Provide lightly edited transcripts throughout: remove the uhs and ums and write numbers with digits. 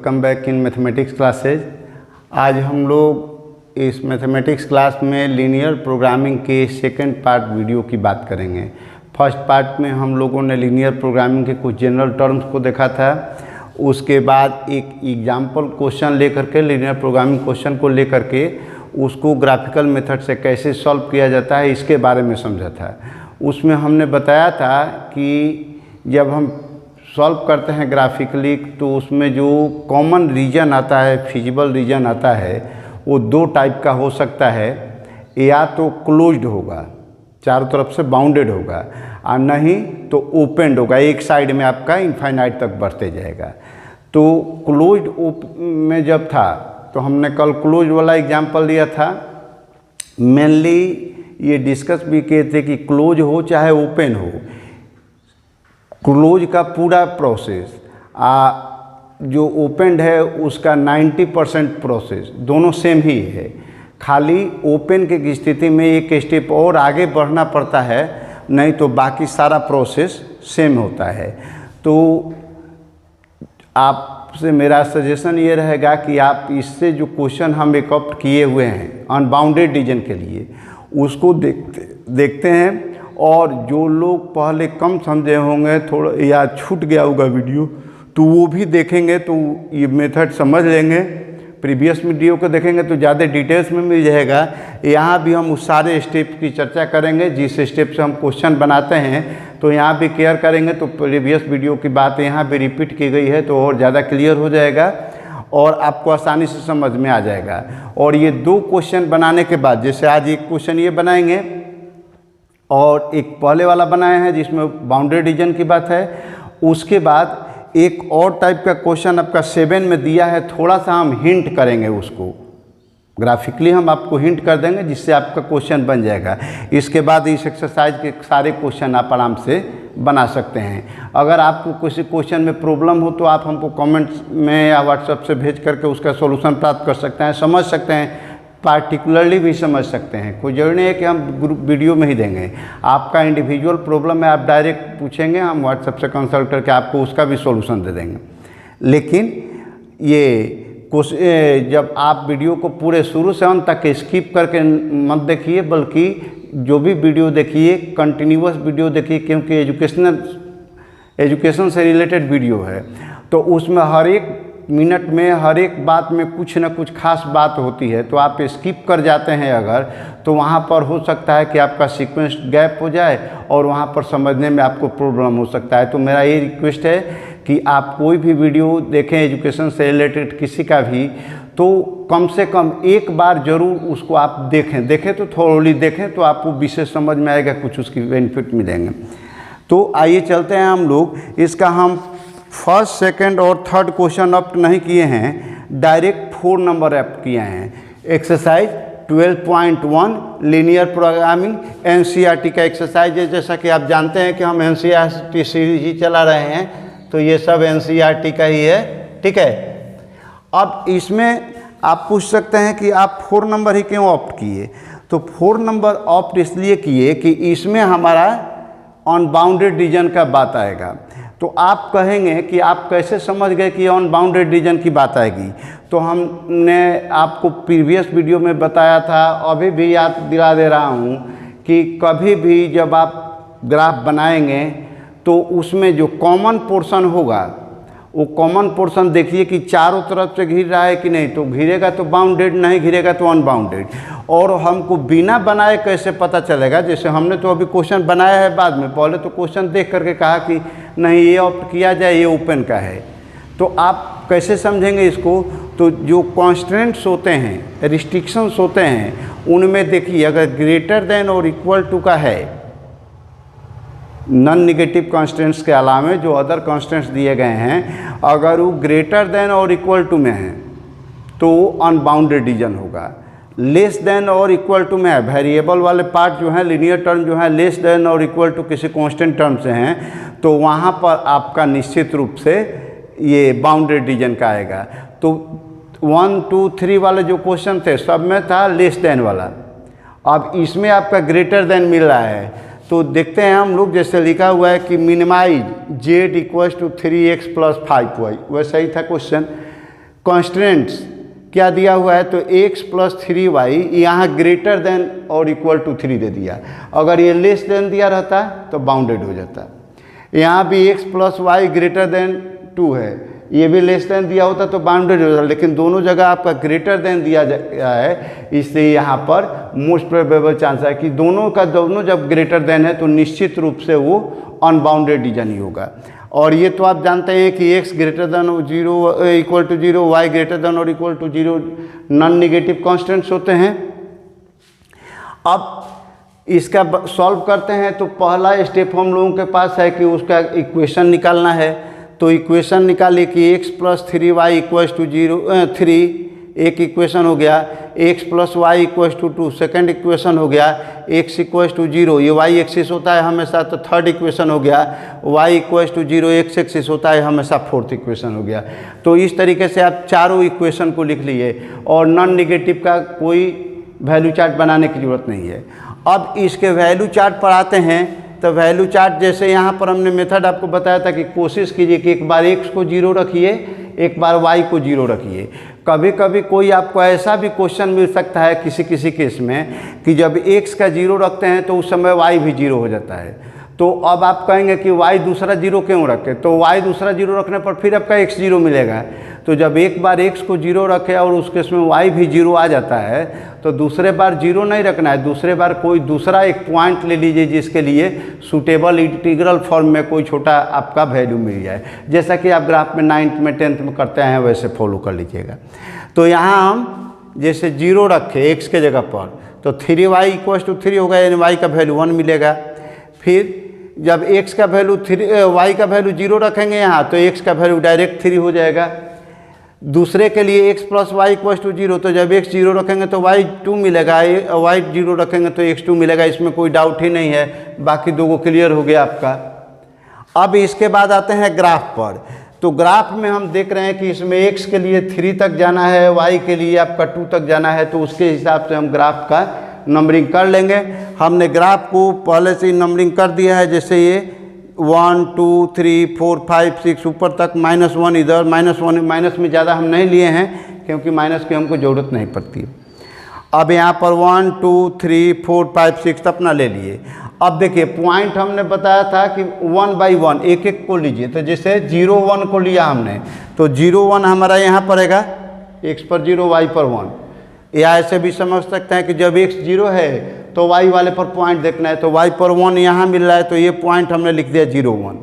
Welcome back in mathematics classes. आज हम लोग इस मैथमेटिक्स क्लास में लीनियर प्रोग्रामिंग के सेकंड पार्ट वीडियो की बात करेंगे। फर्स्ट पार्ट में हम लोगों ने लीनियर प्रोग्रामिंग के कुछ जनरल टर्म्स को देखा था। उसके बाद एक एग्जाम्पल क्वेश्चन लेकर के लीनियर प्रोग्रामिंग क्वेश्चन को लेकर के उसको ग्राफिकल मेथड से कैसे सॉल्व किया जाता है इसके बारे में समझा था। उसमें हमने बताया था कि जब हम सॉल्व करते हैं ग्राफिकली तो उसमें जो कॉमन रीजन आता है, फिजिबल रीजन आता है, वो दो टाइप का हो सकता है। या तो क्लोज्ड होगा, चारों तरफ से बाउंडेड होगा, और नहीं तो ओपनड होगा, एक साइड में आपका इनफाइनाइट तक बढ़ते जाएगा। तो क्लोज्ड में जब था तो हमने कल क्लोज वाला एग्जाम्पल लिया था। मेनली ये डिस्कस भी किए थे कि क्लोज हो चाहे ओपन हो, क्लोज का पूरा प्रोसेस जो ओपनड है उसका 90% प्रोसेस दोनों सेम ही है। खाली ओपन की स्थिति में एक स्टेप और आगे बढ़ना पड़ता है, नहीं तो बाकी सारा प्रोसेस सेम होता है। तो आपसे मेरा सजेशन ये रहेगा कि आप इससे जो क्वेश्चन हम एकॉप्ट किए हुए हैं अनबाउंडेड रीजन के लिए उसको देखते हैं। और जो लोग पहले कम समझे होंगे, थोड़ा या छूट गया होगा वीडियो, तो वो भी देखेंगे तो ये मेथड समझ लेंगे। प्रीवियस वीडियो को देखेंगे तो ज़्यादा डिटेल्स में मिल जाएगा। यहाँ भी हम उस सारे स्टेप की चर्चा करेंगे जिस स्टेप से हम क्वेश्चन बनाते हैं, तो यहाँ भी केयर करेंगे। तो प्रीवियस वीडियो की बात यहाँ भी रिपीट की गई है तो और ज़्यादा क्लियर हो जाएगा और आपको आसानी से समझ में आ जाएगा। और ये दो क्वेश्चन बनाने के बाद, जैसे आज एक क्वेश्चन ये बनाएंगे और एक पहले वाला बनाए हैं जिसमें बाउंडेड रीजन की बात है, उसके बाद एक और टाइप का क्वेश्चन आपका 7 में दिया है। थोड़ा सा हम हिंट करेंगे उसको, ग्राफिकली हम आपको हिंट कर देंगे जिससे आपका क्वेश्चन बन जाएगा। इसके बाद इस एक्सरसाइज के सारे क्वेश्चन आप आराम से बना सकते हैं। अगर आपको किसी क्वेश्चन में प्रॉब्लम हो तो आप हमको कमेंट्स में या व्हाट्सएप से भेज करके उसका सॉल्यूशन प्राप्त कर सकते हैं, समझ सकते हैं, पार्टिकुलरली भी समझ सकते हैं। कोई जरूरी नहीं है कि हम ग्रुप वीडियो में ही देंगे। आपका इंडिविजुअल प्रॉब्लम है, आप डायरेक्ट पूछेंगे, हम व्हाट्सएप से कंसल्ट करके आपको उसका भी सॉल्यूशन दे देंगे। लेकिन ये जब आप वीडियो को पूरे शुरू से अंत तक स्किप करके मत देखिए, बल्कि जो भी वीडियो देखिए कंटिन्यूअस वीडियो देखिए, क्योंकि एजुकेशन से रिलेटेड वीडियो है। तो उसमें हर एक मिनट में, हर एक बात में कुछ न कुछ खास बात होती है। तो आप स्किप कर जाते हैं अगर, तो वहाँ पर हो सकता है कि आपका सीक्वेंस गैप हो जाए और वहाँ पर समझने में आपको प्रॉब्लम हो सकता है। तो मेरा ये रिक्वेस्ट है कि आप कोई भी वीडियो देखें एजुकेशन से रिलेटेड किसी का भी, तो कम से कम एक बार ज़रूर उसको आप देखें तो थोड़ी देखें तो आपको विशेष समझ में आएगा, कुछ उसकी बेनिफिट मिलेंगे। तो आइए चलते हैं हम लोग इसका। हम फर्स्ट, सेकंड और थर्ड क्वेश्चन अप्ट नहीं किए हैं, डायरेक्ट 4 नंबर अप्ट किए हैं। एक्सरसाइज 12.1 लीनियर प्रोग्रामिंग एनसीईआरटी का एक्सरसाइज है। जैसा कि आप जानते हैं कि हम एनसीईआरटी सीरीज ही चला रहे हैं, तो ये सब एनसीईआरटी का ही है, ठीक है। अब इसमें आप पूछ सकते हैं कि आप 4 नंबर ही क्यों ऑप्ट किए। तो 4 नंबर ऑप्ट इसलिए किए कि इसमें हमारा अनबाउंडेड रीजन का बात आएगा। तो आप कहेंगे कि आप कैसे समझ गए कि अनबाउंडेड रीजन की बात आएगी। तो हमने आपको प्रीवियस वीडियो में बताया था, अभी भी याद दिला दे रहा हूँ कि कभी भी जब आप ग्राफ बनाएंगे तो उसमें जो कॉमन पोर्शन होगा वो कॉमन पोर्शन देखिए कि चारों तरफ से घिर रहा है कि नहीं। तो घिरेगा तो बाउंडेड, नहीं घिरेगा तो अनबाउंडेड। और हमको बिना बनाए कैसे पता चलेगा, जैसे हमने तो अभी क्वेश्चन बनाया है बाद में, पहले तो क्वेश्चन देख करके कहा कि नहीं ये ऑप्ट किया जाए, ये ओपन का है। तो आप कैसे समझेंगे इसको। तो जो कॉन्स्टेंट्स होते हैं, रिस्ट्रिक्शंस होते हैं, उनमें देखिए अगर ग्रेटर देन और इक्वल टू का है, नॉन निगेटिव कॉन्स्टेंट्स के अलावा जो अदर कॉन्स्टेंट्स दिए गए हैं, अगर वो ग्रेटर देन और इक्वल टू में है तो अनबाउंडेड रीजन होगा। लेस देन और इक्वल टू में है, वेरिएबल वाले पार्ट जो है, लीनियर टर्म जो है लेस देन और इक्वल टू किसी कांस्टेंट टर्म से हैं, तो वहाँ पर आपका निश्चित रूप से ये बाउंडेड रीजन का आएगा। तो 1, 2, 3 वाले जो क्वेश्चन थे सब में था लेस देन वाला। अब इसमें आपका ग्रेटर देन मिल रहा है, तो देखते हैं हम लोग। जैसे लिखा हुआ है कि मिनिमाइज z = 3x + 5y, वैसा ही था क्वेश्चन। कॉन्स्टेंट्स क्या दिया हुआ है, तो x प्लस 3y यहाँ ग्रेटर देन और इक्वल टू 3 दे दिया। अगर ये लेस देन दिया रहता तो बाउंडेड हो जाता। यहाँ भी x plus y greater than 2 है, ये भी लेस देन दिया होता तो बाउंडेड हो जाता, लेकिन दोनों जगह आपका ग्रेटर देन दिया गया है, इसलिए यहाँ पर मोस्ट प्रोबेबल चांस है कि दोनों जब ग्रेटर देन है तो निश्चित रूप से वो अनबाउंडेड रीजन ही होगा। और ये तो आप जानते हैं कि x greater than 0 equal to 0, y greater than और equal to 0 non negative constants होते हैं। अब इसका सॉल्व करते हैं तो पहला स्टेप हम लोगों के पास है कि उसका इक्वेशन निकालना है। तो इक्वेशन निकालिए कि x plus 3y equals to 3 एक इक्वेशन हो गया, x plus y equals to 2 second equation हो गया, x इक्वल्स टू 0 ये y एक्सिस होता है हमेशा तो थर्ड इक्वेशन हो गया, y equals to 0 x axis होता है हमेशा फोर्थ इक्वेशन हो गया। तो इस तरीके से आप चारों इक्वेशन को लिख लिए और नॉन निगेटिव का कोई वैल्यू चार्ट बनाने की ज़रूरत नहीं है। अब इसके वैल्यू चार्ट पर आते हैं। तो वैल्यू चार्ट जैसे यहाँ पर हमने मेथड आपको बताया था कि कोशिश कीजिए कि एक बार x को 0 रखिए, एक बार y को 0 रखिए। कभी कभी कोई आपको ऐसा भी क्वेश्चन मिल सकता है किसी केस में कि जब x का 0 रखते हैं तो उस समय y भी 0 हो जाता है। तो अब आप कहेंगे कि y दूसरा 0 क्यों रखें, तो y दूसरा 0 रखने पर फिर आपका x 0 मिलेगा। तो जब एक बार x को 0 रखे और उसके इसमें y भी 0 आ जाता है तो दूसरे बार 0 नहीं रखना है, दूसरे बार कोई दूसरा एक पॉइंट ले लीजिए जिसके लिए सूटेबल इंटीग्रल फॉर्म में कोई छोटा आपका वैल्यू मिल जाए, जैसा कि आप ग्राफ में 9th में 10th में करते हैं वैसे फॉलो कर लीजिएगा। तो यहाँ हम जैसे 0 रखे x के जगह पर तो 3y इक्वल्स टू 3 होगा, यानी y का वैल्यू 1 मिलेगा। फिर जब x का वैल्यू 3 y का वैल्यू 0 रखेंगे यहाँ तो x का वैल्यू डायरेक्ट 3 हो जाएगा। दूसरे के लिए x plus y equals to 0 तो जब x 0 रखेंगे तो y 2 मिलेगा, y 0 रखेंगे तो x 2 मिलेगा, इसमें कोई डाउट ही नहीं है। बाकी दो को क्लियर हो गया आपका। अब इसके बाद आते हैं ग्राफ पर। तो ग्राफ में हम देख रहे हैं कि इसमें x के लिए 3 तक जाना है, y के लिए आपका 2 तक जाना है, तो उसके हिसाब से हम ग्राफ का नंबरिंग कर लेंगे। हमने ग्राफ को पहले से ही नंबरिंग कर दिया है, जैसे ये 1 2 3 4 5 6 ऊपर तक, -1 इधर, -1 माइनस में ज़्यादा हम नहीं लिए हैं क्योंकि माइनस की हमको ज़रूरत नहीं पड़ती। अब यहाँ पर 1 2 3 4 5 6 अपना ले लिए। अब देखिए पॉइंट हमने बताया था कि 1 बाई 1 एक एक को लीजिए। तो जैसे 0 1 को लिया हमने तो 0 1 हमारा यहाँ पड़ेगा x पर 0 y पर 1, या ऐसे भी समझ सकते हैं कि जब x 0 है तो y वाले पर पॉइंट देखना है, तो y पर 1 यहाँ मिल रहा है तो ये पॉइंट हमने लिख दिया 0 1।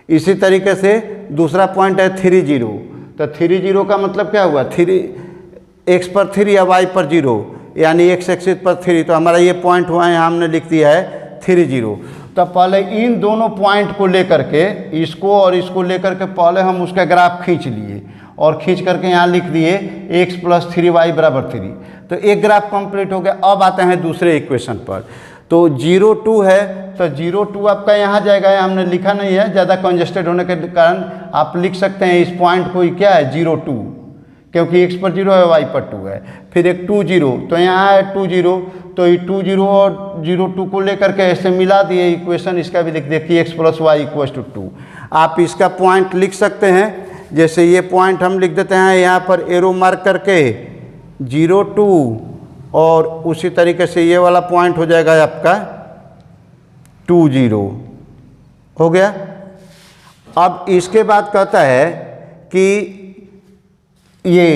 इसी तरीके से दूसरा पॉइंट है 3 0, तो 3 0 का मतलब क्या हुआ, 3 x पर 3 या y पर 0 यानी x एक्सिस पर 3, तो हमारा ये पॉइंट हुआ है, हमने लिख दिया है 3 0। तो पहले इन दोनों पॉइंट को लेकर के, इसको और इसको लेकर के पहले हम उसका ग्राफ खींच लिए और खींच करके यहाँ लिख दिए x प्लस 3y बराबर 3। तो एक ग्राफ कंप्लीट हो गया। अब आते हैं दूसरे इक्वेशन पर। तो 0 2 है तो 0 2 आपका यहाँ जाएगा, हमने लिखा नहीं है ज़्यादा कंजस्टेड होने के कारण, आप लिख सकते हैं इस पॉइंट को क्या है 0 2, क्योंकि x पर 0 है y पर 2 है। फिर एक 2 0 तो यहाँ है 2 0, तो ये 2 0 और 0 2 को लेकर के ऐसे मिला दिए इक्वेशन, इसका भी लिख दिए कि x plus y equals to 2। आप इसका पॉइंट लिख सकते हैं, जैसे ये पॉइंट हम लिख देते हैं यहाँ पर एरो मार्क करके 0 2, और उसी तरीके से ये वाला पॉइंट हो जाएगा आपका 2 0 हो गया। अब इसके बाद कहता है कि ये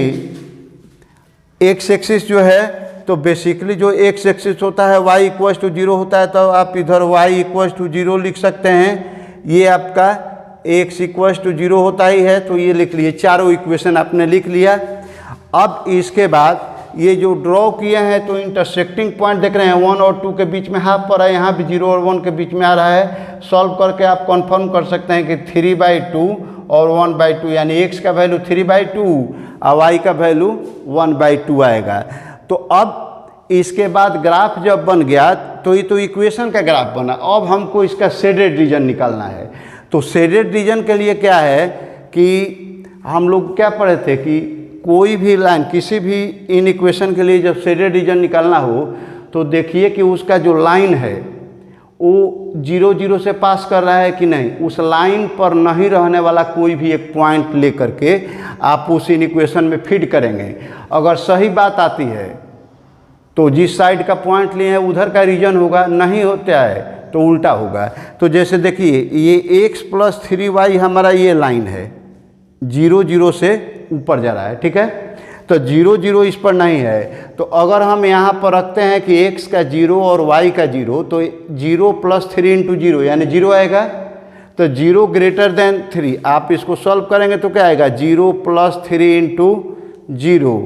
x एक्सिस जो है तो बेसिकली जो x एक्सिस होता है y इक्वल्स टू 0 होता है, तो आप इधर y इक्वल्स टू 0 लिख सकते हैं। ये आपका x इक्वल्स टू 0 होता ही है, तो ये लिख लिए। चारों इक्वेशन आपने लिख लिया। अब इसके बाद ये जो ड्रॉ किए हैं तो इंटरसेक्टिंग पॉइंट देख रहे हैं 1 और 2 के बीच में हाफ पर है, यहाँ भी 0 और 1 के बीच में आ रहा है। सॉल्व करके आप कंफर्म कर सकते हैं कि 3/2 और 1/2 यानी x का वैल्यू 3/2 और y का वैल्यू 1/2 आएगा। तो अब इसके बाद ग्राफ जब बन गया तो ये तो इक्वेशन का ग्राफ बना। अब हमको इसका शेडेड रीजन निकालना है। तो शेडेड रीजन के लिए क्या है कि हम लोग क्या पढ़े थे कि कोई भी लाइन किसी भी इन इक्वेशन के लिए जब शेडेड रीजन निकालना हो तो देखिए कि उसका जो लाइन है वो 0 0 से पास कर रहा है कि नहीं, उस लाइन पर नहीं रहने वाला कोई भी एक पॉइंट ले करके आप उस इक्वेशन में फीड करेंगे। अगर सही बात आती है तो जिस साइड का पॉइंट लिए हैं उधर का रीजन होगा, नहीं होता है तो उल्टा होगा। तो जैसे देखिए ये x + 3y हमारा ये लाइन है 0 0 से ऊपर जा रहा है, ठीक है। तो 0 0 इस पर नहीं है, तो अगर हम यहाँ पर रखते हैं कि x का 0 और y का 0, तो 0 + 3 × 0 यानी 0 आएगा। तो 0 > 3 आप इसको सॉल्व करेंगे तो क्या आएगा, 0 + 3 × 0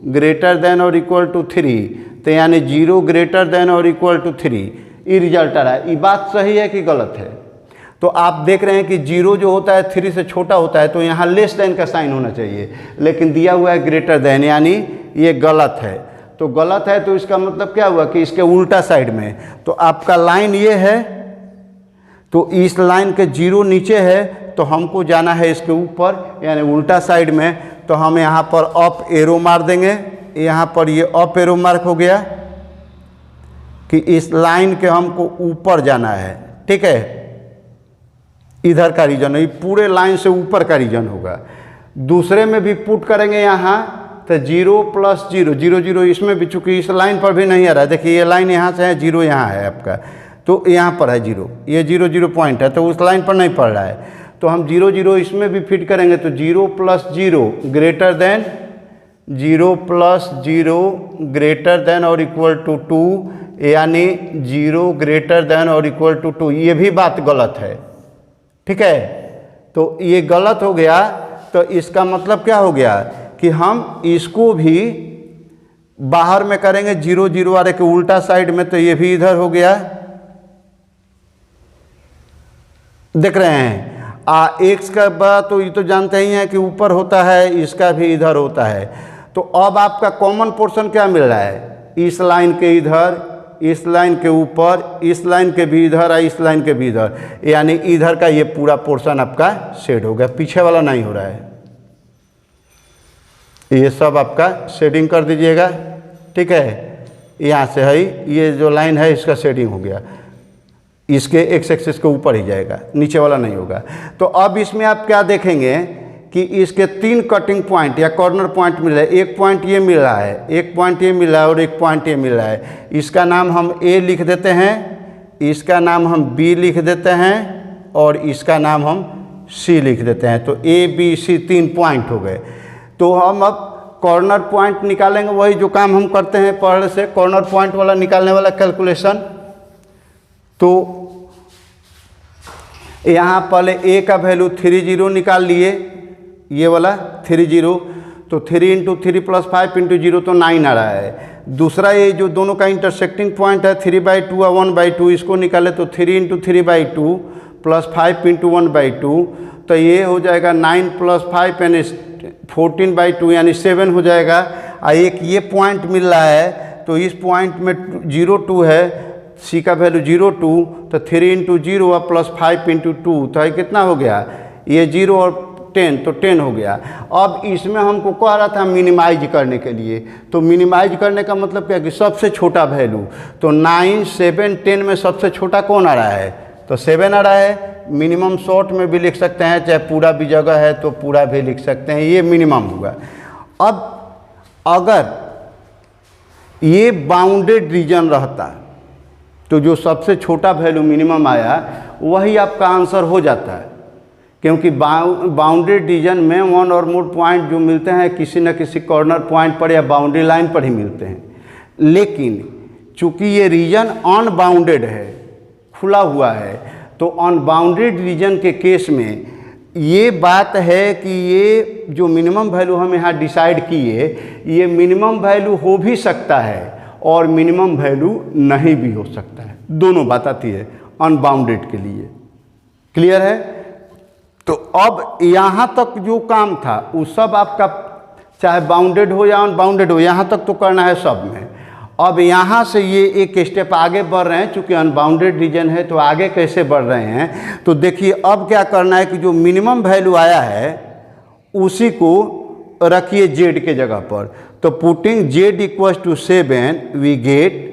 > 3, तो यानी 0 > 3 ये रिजल्ट आ रहा है। ये बात सही है कि गलत है? तो आप देख रहे हैं कि 0 जो होता है 3 से छोटा होता है, तो यहाँ लेस देन का साइन होना चाहिए, लेकिन दिया हुआ है ग्रेटर देन, यानी ये गलत है। तो गलत है तो इसका मतलब क्या हुआ कि इसके उल्टा साइड में, तो आपका लाइन ये है, तो इस लाइन के 0 नीचे है, तो हमको जाना है इसके ऊपर यानी उल्टा साइड में। तो हम यहाँ पर अप एरो मार देंगे, यहाँ पर ये अप एरो मार्क हो गया कि इस लाइन के हमको ऊपर जाना है, ठीक है। इधर का रीजन है, पूरे लाइन से ऊपर का रीजन होगा। दूसरे में भी पुट करेंगे यहाँ, तो 0 + 0 0 0 इसमें भी, चूँकि इस लाइन पर भी नहीं आ रहा है, देखिए ये लाइन यहाँ से है, 0 यहाँ है आपका, तो यहाँ पर है 0, ये 0 0 पॉइंट है, तो उस लाइन पर नहीं पड़ रहा है। तो हम 0 0 इसमें भी फिट करेंगे, तो 0 + 0 ग्रेटर देन 0 + 0 ग्रेटर देन और इक्वल टू 2, यानी 0 ग्रेटर देन और इक्वल टू 2। ये भी बात गलत है, ठीक है। तो ये गलत हो गया, तो इसका मतलब क्या हो गया कि हम इसको भी बाहर में करेंगे 0 0 वाले के उल्टा साइड में, तो ये भी इधर हो गया, देख रहे हैं। x का बात तो ये तो जानते ही हैं कि ऊपर होता है, इसका भी इधर होता है। तो अब आपका कॉमन पोर्शन क्या मिल रहा है, इस लाइन के इधर, इस लाइन के ऊपर, इस लाइन के भी इधर और इस लाइन के भी इधर, यानी इधर का ये पूरा पोर्शन आपका शेड हो गया, पीछे वाला नहीं हो रहा है। ये सब आपका शेडिंग कर दीजिएगा, ठीक है। यहाँ से है ये जो लाइन है इसका शेडिंग हो गया, इसके x एक्सिस के ऊपर ही जाएगा, नीचे वाला नहीं होगा। तो अब इसमें आप क्या देखेंगे कि इसके 3 कटिंग पॉइंट या कॉर्नर पॉइंट मिल रहा है। एक पॉइंट ये मिल रहा है, एक पॉइंट ये मिल रहा है और एक पॉइंट ये मिल रहा है। इसका नाम हम A लिख देते हैं, इसका नाम हम B लिख देते हैं और इसका नाम हम C लिख देते हैं। तो A B C 3 पॉइंट हो गए। तो हम अब कॉर्नर पॉइंट निकालेंगे, वही जो काम हम करते हैं पहले से, कॉर्नर पॉइंट वाला निकालने वाला कैलकुलेशन। तो यहाँ पहले A का वैल्यू 3 0 निकाल लिए, ये वाला 3 0, तो 3 × 3 + 5 × 0 तो 9 आ रहा है। दूसरा ये जो दोनों का इंटरसेक्टिंग पॉइंट है 3/2 और 1/2, इसको निकाले तो 3 × 3/2 + 5 × 1/2, तो ये हो जाएगा 9 + 5 यानी 14/2 यानी 7 हो जाएगा। और एक ये पॉइंट मिल रहा है, तो इस पॉइंट में 0 2 है, C का वैल्यू 0 2, तो 3 × 0 और +5 × 2, तो ये कितना हो गया, ये 0 और 10, तो 10 हो गया। अब इसमें हमको कह रहा था मिनिमाइज करने के लिए, तो मिनिमाइज करने का मतलब क्या कि सबसे छोटा वैल्यू, तो 9 7 10 में सबसे छोटा कौन आ रहा है, तो 7 आ रहा है। मिनिमम शॉर्ट में भी लिख सकते हैं, चाहे पूरा भी जगह है तो पूरा भी लिख सकते हैं, ये मिनिमम होगा। अब अगर ये बाउंडेड रीजन रहता तो जो सबसे छोटा वैल्यू मिनिमम आया वही आपका आंसर हो जाता है, क्योंकि बाउंडेड रीजन में 1 और मोर पॉइंट जो मिलते हैं किसी न किसी कॉर्नर पॉइंट पर या बाउंड्री लाइन पर ही मिलते हैं। लेकिन चूंकि ये रीजन अनबाउंडेड है, खुला हुआ है, तो अनबाउंडेड रीजन के केस में ये बात है कि ये जो मिनिमम वैल्यू हम यहाँ डिसाइड किए, ये मिनिमम वैल्यू हो भी सकता है और मिनिमम वैल्यू नहीं भी हो सकता है, दोनों बात आती है अनबाउंडेड के लिए। क्लियर है? तो अब यहाँ तक जो काम था वो सब आपका, चाहे बाउंडेड हो या अनबाउंडेड हो, यहाँ तक तो करना है सब में। अब यहाँ से ये एक स्टेप आगे बढ़ रहे हैं, चूँकि अनबाउंडेड रीजन है तो आगे कैसे बढ़ रहे हैं, तो देखिए अब क्या करना है कि जो मिनिमम वैल्यू आया है उसी को रखिए z के जगह पर। तो putting z = 7 we get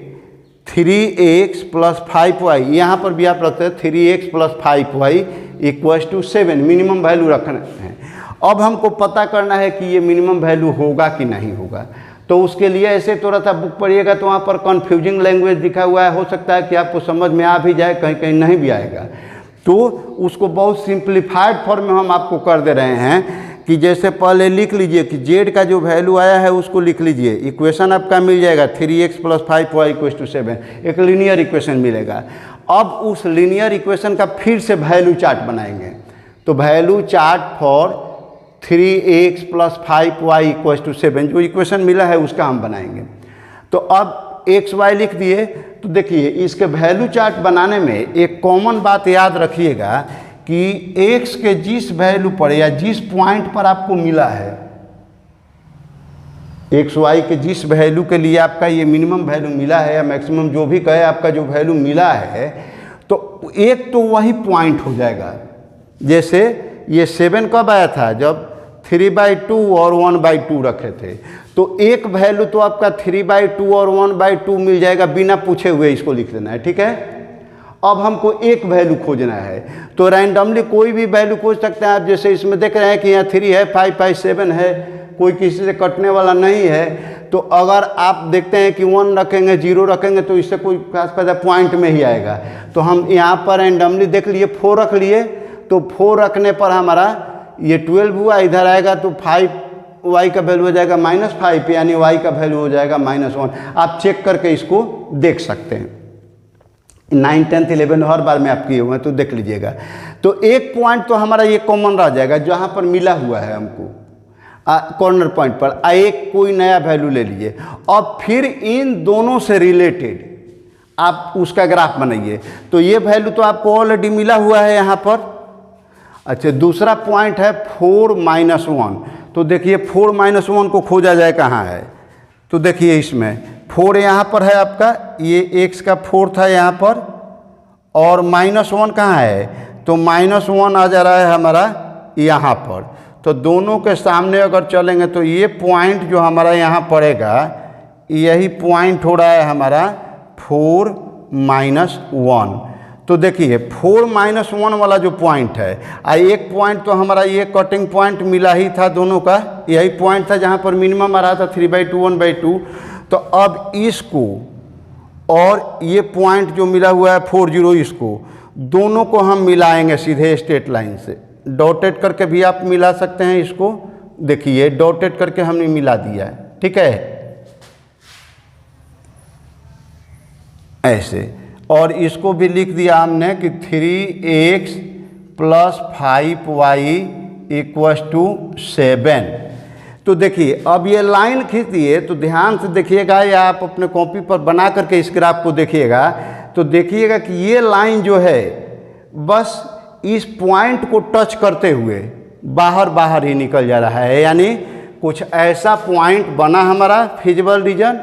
3x plus 5y, यहाँ पर भी आप रखते हैं 3x plus 5y equals to 7, minimum value रखना है। अब हमको पता करना है कि ये मिनिमम वैल्यू होगा कि नहीं होगा। तो उसके लिए ऐसे थोड़ा सा बुक पढ़िएगा तो वहाँ पर कन्फ्यूजिंग लैंग्वेज लिखा हुआ है, हो सकता है कि आपको समझ में आ भी जाए, कहीं कहीं नहीं भी आएगा। तो उसको बहुत सिंप्लीफाइड फॉर्म में हम आपको कर दे रहे हैं कि जैसे पहले लिख लीजिए कि z का जो वैल्यू आया है उसको लिख लीजिए। इक्वेशन आपका मिल जाएगा 3x plus 5y equals to 7, एक लीनियर इक्वेशन मिलेगा। अब उस लीनियर इक्वेशन का फिर से वैल्यू चार्ट बनाएंगे। तो value chart for 3x plus 5y equals to 7 जो इक्वेशन मिला है उसका हम बनाएंगे। तो अब x y लिख दिए। तो देखिए इसके वैल्यू चार्ट बनाने में एक कॉमन बात याद रखिएगा कि x के जिस वैल्यू पर या जिस पॉइंट पर आपको मिला है, एक्स वाई के जिस वैल्यू के लिए आपका ये मिनिमम वैल्यू मिला है या मैक्सिमम जो भी कहे आपका जो वैल्यू मिला है, तो एक तो वही पॉइंट हो जाएगा। जैसे ये 7 कब आया था, जब 3/2 और 1/2 रखे थे, तो एक वैल्यू तो आपका 3/2 और 1/2 मिल जाएगा, बिना पूछे हुए इसको लिख देना है, ठीक है। अब हमको एक वैल्यू खोजना है, तो रैंडमली कोई भी वैल्यू खोज सकते हैं आप। जैसे इसमें देख रहे हैं कि यहाँ 3 है, 5 5 7 है, कोई किसी से कटने वाला नहीं है। तो अगर आप देखते हैं कि 1 रखेंगे 0 रखेंगे तो इससे कोई खास फायदा पॉइंट में ही आएगा। तो हम यहाँ पर रैंडमली देख लिए 4 रख लिए, तो 4 रखने पर हमारा ये 12 हुआ, इधर आएगा तो 5y का वैल्यू हो जाएगा -5, यानी y का वैल्यू हो जाएगा -1। आप चेक करके इसको देख सकते हैं। 9, 10, 11 हर बार में आप किए हुए हैं तो देख लीजिएगा। तो एक पॉइंट तो हमारा ये कॉमन रह जाएगा जहाँ पर मिला हुआ है हमको कॉर्नर पॉइंट पर। एक कोई नया वैल्यू ले लीजिए और फिर इन दोनों से रिलेटेड आप उसका ग्राफ बनाइए। तो ये वैल्यू तो आपको ऑलरेडी मिला हुआ है यहाँ पर। अच्छा, दूसरा पॉइंट है 4 - 1। तो देखिए 4 - 1 को खोजा जाए कहाँ है, तो देखिए इसमें 4 यहाँ पर है आपका, ये x का 4 था यहाँ पर, और -1 कहाँ है, तो -1 आ जा रहा है हमारा यहाँ पर। तो दोनों के सामने अगर चलेंगे तो ये पॉइंट जो हमारा यहाँ पड़ेगा, यही पॉइंट हो रहा है हमारा 4 - 1। तो देखिए 4 - 1 वाला जो पॉइंट है, एक पॉइंट तो हमारा ये कटिंग पॉइंट मिला ही था, दोनों का यही पॉइंट था जहाँ पर मिनिमम आ रहा था 3/2 1/2। तो अब इसको और ये पॉइंट जो मिला हुआ है 40, इसको दोनों को हम मिलाएंगे सीधे स्ट्रेट लाइन से। डॉटेड करके भी आप मिला सकते हैं इसको, देखिए डॉटेड करके हमने मिला दिया है, ठीक है, ऐसे। और इसको भी लिख दिया हमने कि 3x plus 5y equals to 7। तो देखिए अब ये लाइन खींचिए, तो ध्यान से देखिएगा, या आप अपने कॉपी पर बना करके इस ग्राफ को देखिएगा, तो देखिएगा कि ये लाइन जो है बस इस पॉइंट को टच करते हुए बाहर बाहर ही निकल जा रहा है। यानी कुछ ऐसा पॉइंट बना हमारा फिजिबल रीजन,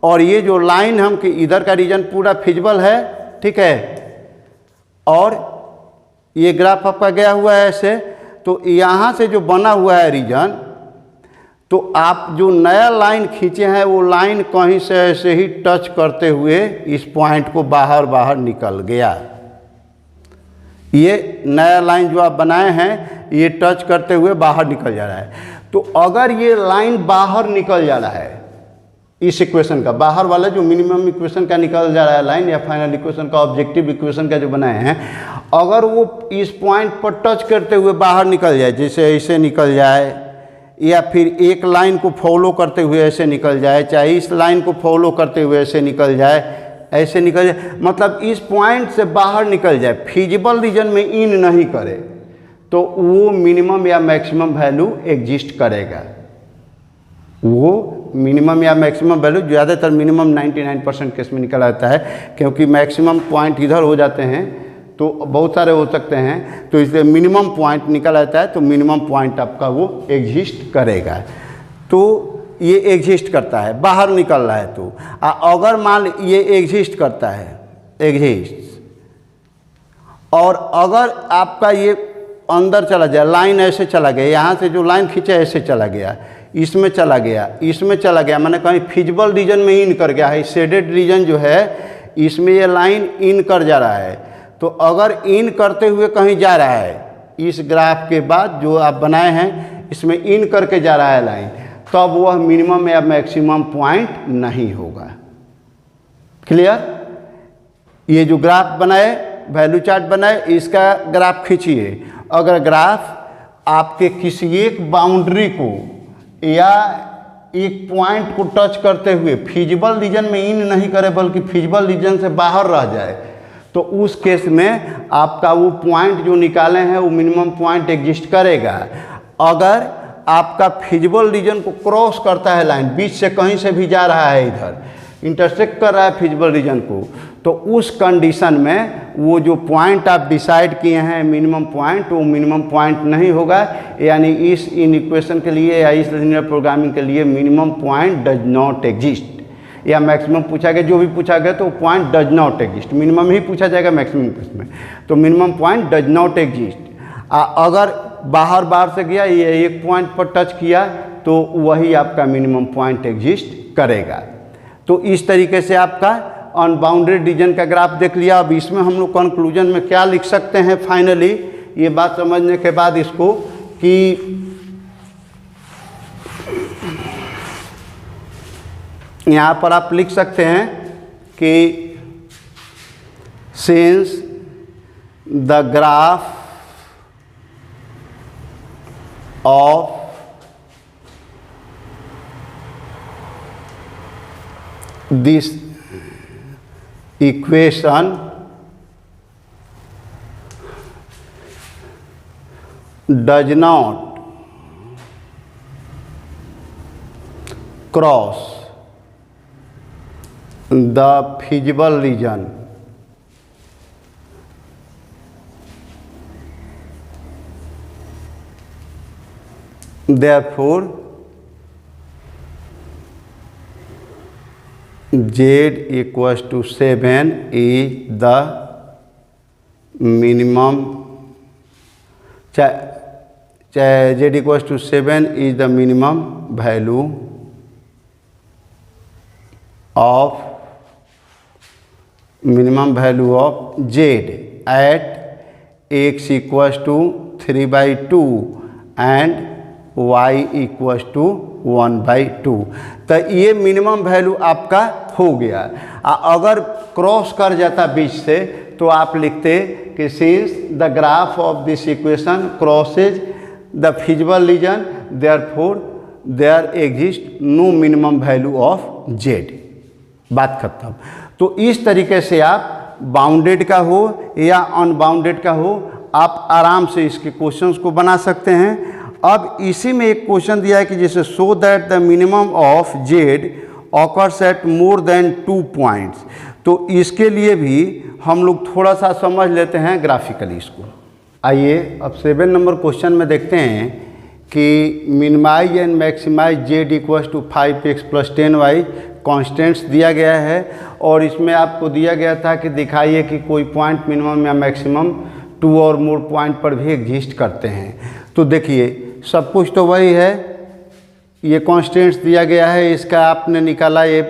और ये जो लाइन हम कि इधर का रीजन पूरा फिजिबल है, ठीक है, और ये ग्राफ आपका गया हुआ है ऐसे। तो यहाँ से जो बना हुआ है रीजन, तो आप जो नया लाइन खींचे हैं वो लाइन कहीं से ऐसे ही टच करते हुए इस पॉइंट को बाहर बाहर निकल गया। ये नया लाइन जो आप बनाए हैं ये टच करते हुए बाहर निकल जा रहा है। तो अगर ये लाइन बाहर निकल जा रहा है, इस इक्वेशन का बाहर वाला जो मिनिमम इक्वेशन का निकल जा रहा है लाइन, या फाइनल इक्वेशन का, ऑब्जेक्टिव इक्वेशन का जो बनाए हैं, अगर वो इस पॉइंट पर टच करते हुए बाहर निकल जाए, जैसे ऐसे निकल जाए, या फिर एक लाइन को फॉलो करते हुए ऐसे निकल जाए, चाहे इस लाइन को फॉलो करते हुए ऐसे निकल जाए, ऐसे निकल जाए, मतलब इस पॉइंट से बाहर निकल जाए, फिजिबल रीजन में इन नहीं करे, तो वो मिनिमम या मैक्सिमम वैल्यू एग्जिस्ट करेगा। वो मिनिमम या मैक्सिमम वैल्यू, ज़्यादातर मिनिमम 99% केस में निकल आता है, क्योंकि मैक्सिमम पॉइंट इधर हो जाते हैं तो बहुत सारे हो सकते हैं, तो इसलिए मिनिमम पॉइंट निकल आता है, तो मिनिमम पॉइंट आपका वो एग्जिस्ट करेगा। तो ये एग्जिस्ट करता है, बाहर निकल रहा है। तो अगर मान ये एग्जिस्ट करता है, एग्जिस्ट, और अगर आपका ये अंदर चला जाए, लाइन ऐसे चला गया, यहाँ से जो लाइन खींचा ऐसे चला गया, इसमें चला गया, इसमें चला गया, मैंने कहीं फिजिबल रीजन में इन कर गया है, शेडेड रीजन जो है इसमें ये लाइन इन कर जा रहा है। तो अगर इन करते हुए कहीं जा रहा है, इस ग्राफ के बाद जो आप बनाए हैं इसमें इन करके जा रहा है लाइन, तब तो वह मिनिमम या मैक्सिमम पॉइंट नहीं होगा। क्लियर? ये जो ग्राफ बनाए, वैल्यू चार्ट बनाए, इसका ग्राफ खींचिए। अगर ग्राफ आपके किसी एक बाउंड्री को या एक पॉइंट को टच करते हुए फिजिबल रीजन में इन नहीं करे बल्कि फिजिबल रीजन से बाहर रह जाए, तो उस केस में आपका वो पॉइंट जो निकाले हैं वो मिनिमम पॉइंट एग्जिस्ट करेगा। अगर आपका फिजिबल रीजन को क्रॉस करता है लाइन, बीच से कहीं से भी जा रहा है, इधर इंटरसेक्ट कर रहा है फिजिबल रीजन को, तो उस कंडीशन में वो जो पॉइंट आप डिसाइड किए हैं मिनिमम पॉइंट, वो मिनिमम पॉइंट नहीं होगा। यानी इस इन इक्वेशन के लिए या इस लीनियर प्रोग्रामिंग के लिए minimum point does not exist, या मैक्सिमम पूछा गया, जो भी पूछा गया तो point does not exist, minimum ही पूछा जाएगा मैक्सिमम में, तो minimum point does not exist. अगर बाहर से गया, ये एक पॉइंट पर टच किया, तो वही आपका मिनिमम पॉइंट एग्जिस्ट करेगा। तो इस तरीके से आपका अनबाउंडेड रीजन का ग्राफ देख लिया। अब इसमें हम लोग कंक्लूजन में क्या लिख सकते हैं फाइनली, ये बात समझने के बाद इसको, कि यहाँ पर आप लिख सकते हैं कि since the graph of this equation does not cross the feasible region, therefore Z equals to 7 is the minimum, Z equals to 7 is the minimum value of Z at x equals to 3/2 and y equals to 1/2। तो ये minimum value आपका हो गया। अगर cross कर जाता बीच से तो आप लिखते कि since the graph of this equation crosses the feasible region, therefore there exist no minimum value of z. बात खत्म। तो इस तरीके से आप बाउंडेड का हो या अनबाउंडेड का हो, आप आराम से इसके क्वेश्चंस को बना सकते हैं। अब इसी में एक क्वेश्चन दिया है कि जैसे so that the minimum of Z occurs eight more than 2 points. तो इसके लिए भी हम लोग थोड़ा सा समझ लेते हैं ग्राफिकली इसको। आइए अब 7 नंबर क्वेश्चन में देखते हैं कि minimise and maximise z equals to 5x + 10y constants दिया गया है, और इसमें आपको दिया गया था कि दिखाइए कि कोई पॉइंट मिनिमम या मैक्सिमम 2 और मोर पॉइंट पर भी एग्जिस्ट करते हैं। तो देखिए सब कुछ तो वही है, ये कॉन्स्टेंट्स दिया गया है, इसका आपने निकाला ये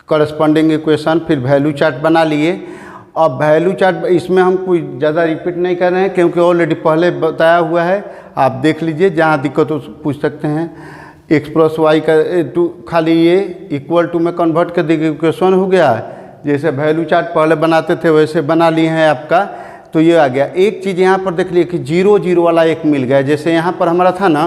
करस्पॉन्डिंग इक्वेशन, फिर वैल्यू चार्ट बना लिए। अब वैल्यू चार्ट इसमें हम कोई ज़्यादा रिपीट नहीं कर रहे हैं क्योंकि ऑलरेडी पहले बताया हुआ है, आप देख लीजिए, जहाँ दिक्कत हो पूछ सकते हैं। x + y का 2 खाली ये इक्वल टू में कन्वर्ट कर देंगे, इक्वेशन हो गया। जैसे वैल्यू चार्ट पहले बनाते थे वैसे बना लिए हैं आपका, तो ये आ गया। एक चीज़ यहाँ पर देख लीजिए कि 0 0 वाला एक मिल गया। जैसे यहाँ पर हमारा था ना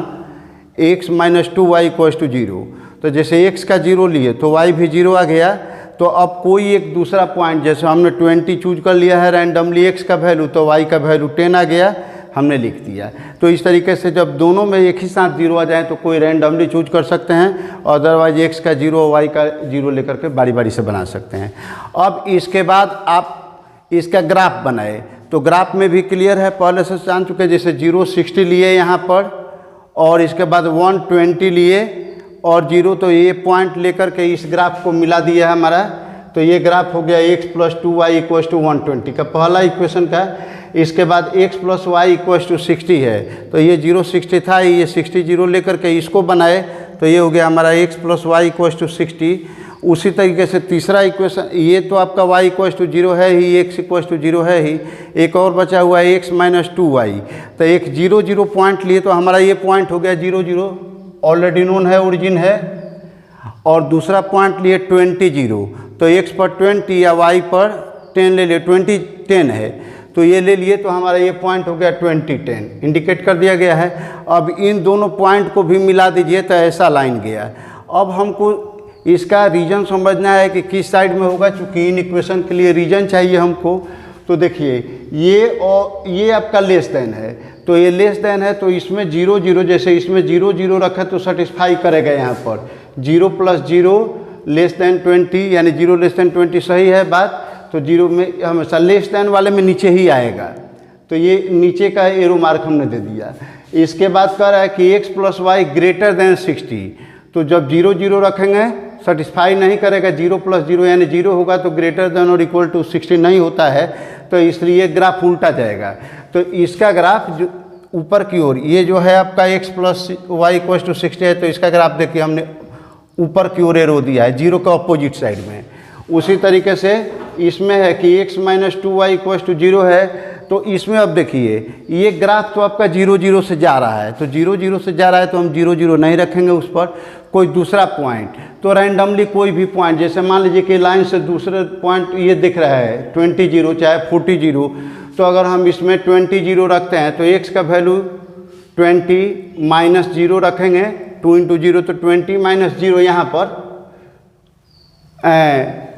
x - 2y = 0, तो जैसे x का 0 लिए तो y भी 0 आ गया। तो अब कोई एक दूसरा पॉइंट, जैसे हमने 20 चूज कर लिया है रैंडमली x का वैल्यू, तो y का वैल्यू 10 आ गया, हमने लिख दिया। तो इस तरीके से जब दोनों में एक ही साथ 0 आ जाए तो कोई रैंडमली चूज कर सकते हैं, अदरवाइज x का 0 y का 0 लेकर के बारी बारी से बना सकते हैं। अब इसके बाद आप इसका ग्राफ बनाए, तो ग्राफ में भी क्लियर है, पहले से जान चुके। जैसे 0 60 लिए यहाँ पर, और इसके बाद 120 लिए और 0, तो ये पॉइंट लेकर के इस ग्राफ को मिला दिया है हमारा। तो ये ग्राफ हो गया x + 2y = 120 का पहला इक्वेशन का। इसके बाद x plus y equal to 60 है, तो ये 0 60 था, ये 60 0 लेकर के इसको बनाए तो ये हो गया हमारा x plus y equal to 60। उसी तरीके से तीसरा इक्वेशन, ये तो आपका y इक्वल टू 0 है ही, x इक्वल टू 0 है ही, एक और बचा हुआ है x माइनस 2y। तो एक 0 0 पॉइंट लिए तो हमारा ये पॉइंट हो गया 0 0, ऑलरेडी नोन है, ओरिजिन है। और दूसरा पॉइंट लिए 20 0, तो x पर 20 या y पर 10 ले लिए, 20 10 है तो ये ले लिए, तो हमारा ये पॉइंट हो गया 20 10, इंडिकेट कर दिया गया है। अब इन दोनों पॉइंट को भी मिला दीजिए तो ऐसा लाइन गया। अब हमको इसका रीजन समझना है कि किस साइड में होगा, चूँकि इन इक्वेशन के लिए रीजन चाहिए हमको। तो देखिए ये और ये आपका लेस देन है, तो ये लेस देन है तो इसमें 0 0, जैसे इसमें 0 0 रखा तो सेटिस्फाई करेगा यहाँ पर। 0 प्लस 0 लेस देन 20, यानी 0 लेस देन 20 सही है बात। तो 0 में हमेशा लेस देन वाले में नीचे ही आएगा, तो ये नीचे का एरो मार्क हमने दे दिया। इसके बाद कह रहा है कि x plus y greater than 60, तो जब 0 0 रखेंगे सेटिस्फाई नहीं करेगा, 0 प्लस 0 यानी 0 होगा तो ग्रेटर देन और इक्वल टू 60 नहीं होता है, तो इसलिए ग्राफ उल्टा जाएगा। तो इसका ग्राफ जो ऊपर की ओर, ये जो है आपका x plus y equal to 60 है, तो इसका ग्राफ देखिए हमने ऊपर की ओर एरो दिया है, 0 का अपोजिट साइड में। उसी तरीके से इसमें है कि x minus 2y equal to 0 है, तो इसमें अब देखिए ये ग्राफ तो आपका 0 0 से जा रहा है, तो 0 0 से जा रहा है तो हम 0 0 नहीं रखेंगे उस पर, कोई दूसरा पॉइंट। तो रैंडमली कोई भी पॉइंट, जैसे मान लीजिए कि लाइन से दूसरे पॉइंट ये दिख रहा है 20 0 चाहे 40 0, तो अगर हम इसमें 20 0 रखते हैं तो x का वैल्यू 20 माइनस 0 रखेंगे, 2 इंटू 0 तो 20 माइनस 0, यहाँ पर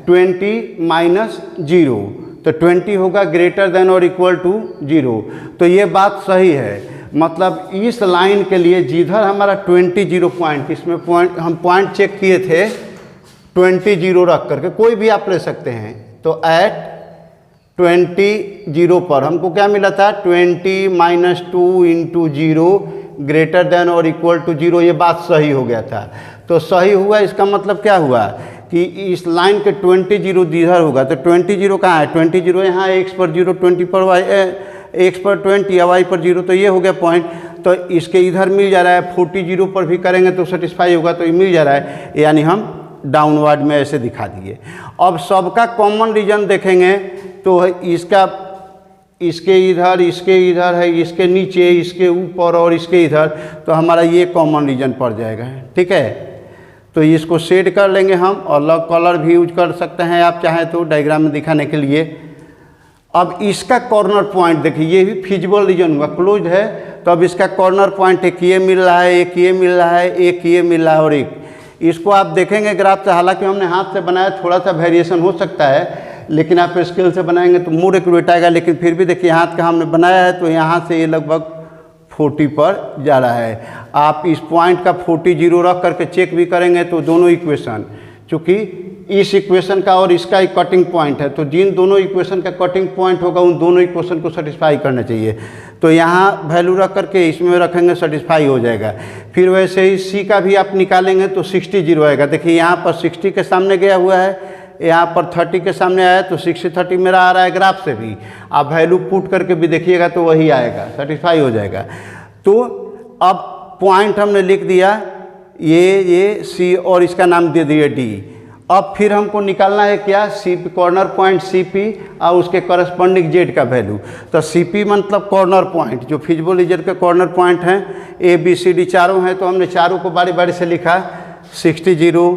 20 माइनस 0, तो 20 होगा ग्रेटर देन और इक्वल टू 0। तो ये बात सही है, मतलब इस लाइन के लिए जिधर हमारा 20 0 पॉइंट, इसमें पॉइंट हम पॉइंट चेक किए थे 20 0 रख करके, कोई भी आप ले सकते हैं। तो एट 20 0 पर हमको क्या मिला था, 20 माइनस 2 इंटू 0 ग्रेटर देन और इक्वल टू 0, ये बात सही हो गया था। तो सही हुआ, इसका मतलब क्या हुआ कि इस लाइन के 20 0 जिधर होगा, तो 20 0 कहाँ है, 20 0 यहाँ, x पर 0, 20 पर y, x पर 20 या y पर 0, तो ये हो गया पॉइंट। तो इसके इधर मिल जा रहा है, 40 0 पर भी करेंगे तो सेटिस्फाई होगा, तो ये मिल जा रहा है, यानी हम डाउनवर्ड में ऐसे दिखा दिए। अब सबका कॉमन रीजन देखेंगे तो इसका, इसके इधर, इसके इधर है, इसके नीचे, इसके ऊपर और इसके इधर, तो हमारा ये कॉमन रीजन पड़ जाएगा। ठीक है, तो इसको शेड कर लेंगे हम, और अलग कलर भी यूज कर सकते हैं आप चाहें तो डायग्राम में दिखाने के लिए। अब इसका कॉर्नर पॉइंट देखिए, ये भी फिजिबल रीजन हुआ, क्लोज है, तो अब इसका कॉर्नर पॉइंट एक ये मिल रहा है, एक ये मिल रहा है, एक ये मिल रहा है और एक, इसको आप देखेंगे ग्राफ से, हालांकि हमने हाथ से बनाया, थोड़ा सा वेरिएशन हो सकता है, लेकिन आप स्केल से बनाएंगे तो मोर एक्यूरेट आएगा। लेकिन फिर भी देखिए हाथ का हमने बनाया है, तो यहाँ से ये लगभग 40 पर जा रहा है। आप इस पॉइंट का 40 0 रख करके चेक भी करेंगे तो दोनों इक्वेशन, चूँकि इस इक्वेशन का और इसका एक कटिंग पॉइंट है, तो जिन दोनों इक्वेशन का कटिंग पॉइंट होगा उन दोनों इक्वेशन को सेटिस्फाई करना चाहिए। तो यहाँ वैल्यू रख करके इसमें रखेंगे, सेटिस्फाई हो जाएगा। फिर वैसे ही सी का भी आप निकालेंगे तो 60 0 आएगा। देखिए यहाँ पर 60 के सामने गया हुआ है, यहाँ पर 30 के सामने आया, तो 60 30 मेरा आ रहा है ग्राफ से भी। आप वैल्यू पुट करके भी देखिएगा तो वही आएगा, सेटिस्फाई हो जाएगा। तो अब पॉइंट हमने लिख दिया, ये सी और इसका नाम दे दिए डी। अब फिर हमको निकालना है क्या, C P, corner point C P और उसके करस्पॉन्डिंग जेड का वैल्यू। तो सी पी मतलब कॉर्नर पॉइंट, जो फिजिबल रीजन के कॉर्नर पॉइंट हैं, ए बी सी डी चारों हैं, तो हमने चारों को बारी बारी से लिखा। 60 0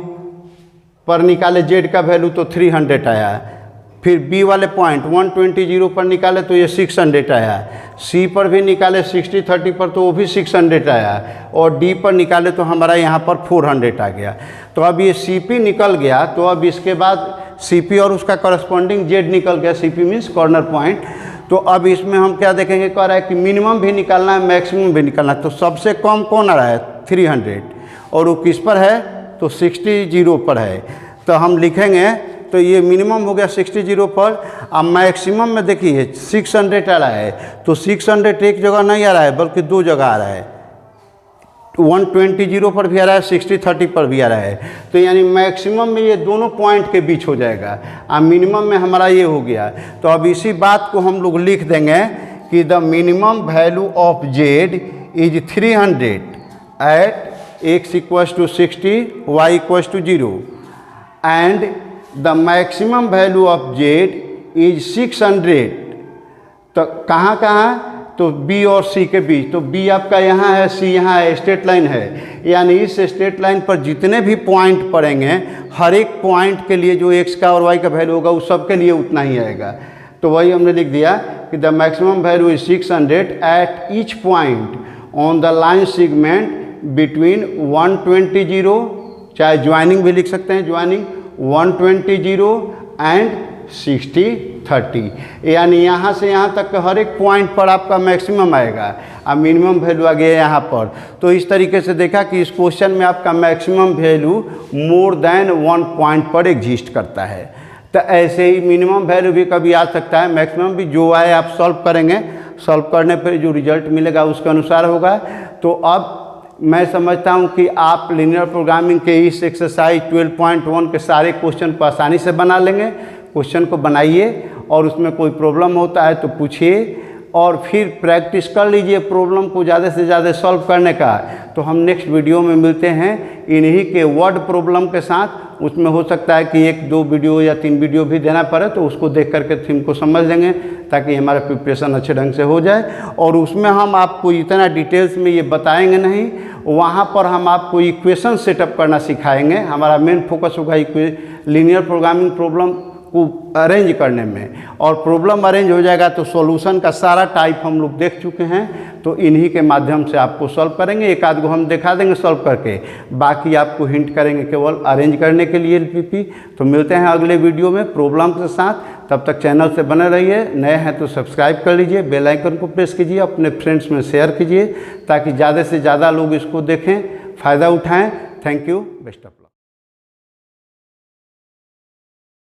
पर निकाले जेड का वैल्यू तो 300 आया। फिर बी वाले पॉइंट 120 0 पर निकाले तो ये 600 आया। सी पर भी निकाले 60 30 पर तो वो भी 600 आया, और डी पर निकाले तो हमारा यहाँ पर 400 आ गया। तो अब ये सी पी निकल गया, तो अब इसके बाद सी पी और उसका करस्पॉन्डिंग जेड निकल गया। C P means corner point. तो अब इसमें हम क्या देखेंगे, कह रहा है कि मिनिमम भी निकालना है, मैक्सिमम भी निकालना है। तो सबसे कम कौन आ रहा है, 300, और वो किस पर है, तो 60 0 पर है। तो हम लिखेंगे, तो ये मिनिमम हो गया 60 0 पर। अब मैक्सिमम में देखिए 600 आ रहा है, तो 600 एक जगह नहीं आ रहा है बल्कि दो जगह आ रहा है। 120 0 पर भी आ रहा है, 60 30 पर भी आ रहा है। तो यानी मैक्सिमम में ये दोनों पॉइंट के बीच हो जाएगा, और मिनिमम में हमारा ये हो गया। तो अब इसी बात को हम लोग लिख देंगे कि the minimum value of z is 300 at x equals to 60 y equals to 0 and the maximum value of z is 600। तो कहाँ कहाँ, तो बी और सी के बीच, तो बी आपका यहाँ है, सी यहाँ है, स्ट्रेट लाइन है, यानी इस स्ट्रेट लाइन पर जितने भी पॉइंट पड़ेंगे हर एक पॉइंट के लिए जो एक्स का और वाई का वैल्यू होगा उस सब के लिए उतना ही आएगा। तो वही हमने लिख दिया कि the maximum value is 600 at each point on the line segment between 120, चाहे ज्वाइनिंग भी लिख सकते हैं, ज्वाइनिंग 120 एंड 60-30, यानी यहाँ से यहाँ तक हर एक पॉइंट पर आपका मैक्सिमम आएगा और मिनिमम वैल्यू आ गया यहाँ पर। तो इस तरीके से देखा कि इस क्वेश्चन में आपका maximum value more than 1 point पर एग्जिस्ट करता है। तो ऐसे ही मिनिमम वैल्यू भी कभी आ सकता है, मैक्सिमम भी जो आए आप सॉल्व करेंगे, सॉल्व करने पर जो रिजल्ट मिलेगा उसके अनुसार होगा। तो अब मैं समझता हूं कि आप लीनियर प्रोग्रामिंग के इस एक्सरसाइज 12.1 के सारे क्वेश्चन को आसानी से बना लेंगे। क्वेश्चन को बनाइए और उसमें कोई प्रॉब्लम होता है तो पूछिए और फिर प्रैक्टिस कर लीजिए प्रॉब्लम को ज़्यादा से ज़्यादा सॉल्व करने का। तो हम नेक्स्ट वीडियो में मिलते हैं इन्हीं के वर्ड प्रॉब्लम के साथ। उसमें हो सकता है कि 1-2 वीडियो या 3 वीडियो भी देना पड़े, तो उसको देख करके थीम को समझ लेंगे ताकि हमारा प्रिपरेशन अच्छे ढंग से हो जाए। और उसमें हम आपको इतना डिटेल्स में ये बताएंगे नहीं, वहाँ पर हम आपको इक्वेशन सेटअप करना सिखाएंगे। हमारा मेन फोकस होगा लीनियर प्रोग्रामिंग प्रॉब्लम को अरेंज करने में, और प्रॉब्लम अरेंज हो जाएगा तो सॉल्यूशन का सारा टाइप हम लोग देख चुके हैं, तो इन्हीं के माध्यम से आपको सॉल्व करेंगे। एक आध को हम दिखा देंगे सॉल्व करके, बाकी आपको हिंट करेंगे केवल अरेंज करने के लिए एलपीपी। तो मिलते हैं अगले वीडियो में प्रॉब्लम के साथ। तब तक चैनल से बने रहिए, नए हैं तो सब्सक्राइब कर लीजिए, बेल आइकन को प्रेस कीजिए, अपने फ्रेंड्स में शेयर कीजिए ताकि ज़्यादा से ज़्यादा लोग इसको देखें, फ़ायदा उठाएँ। Thank you, best of luck.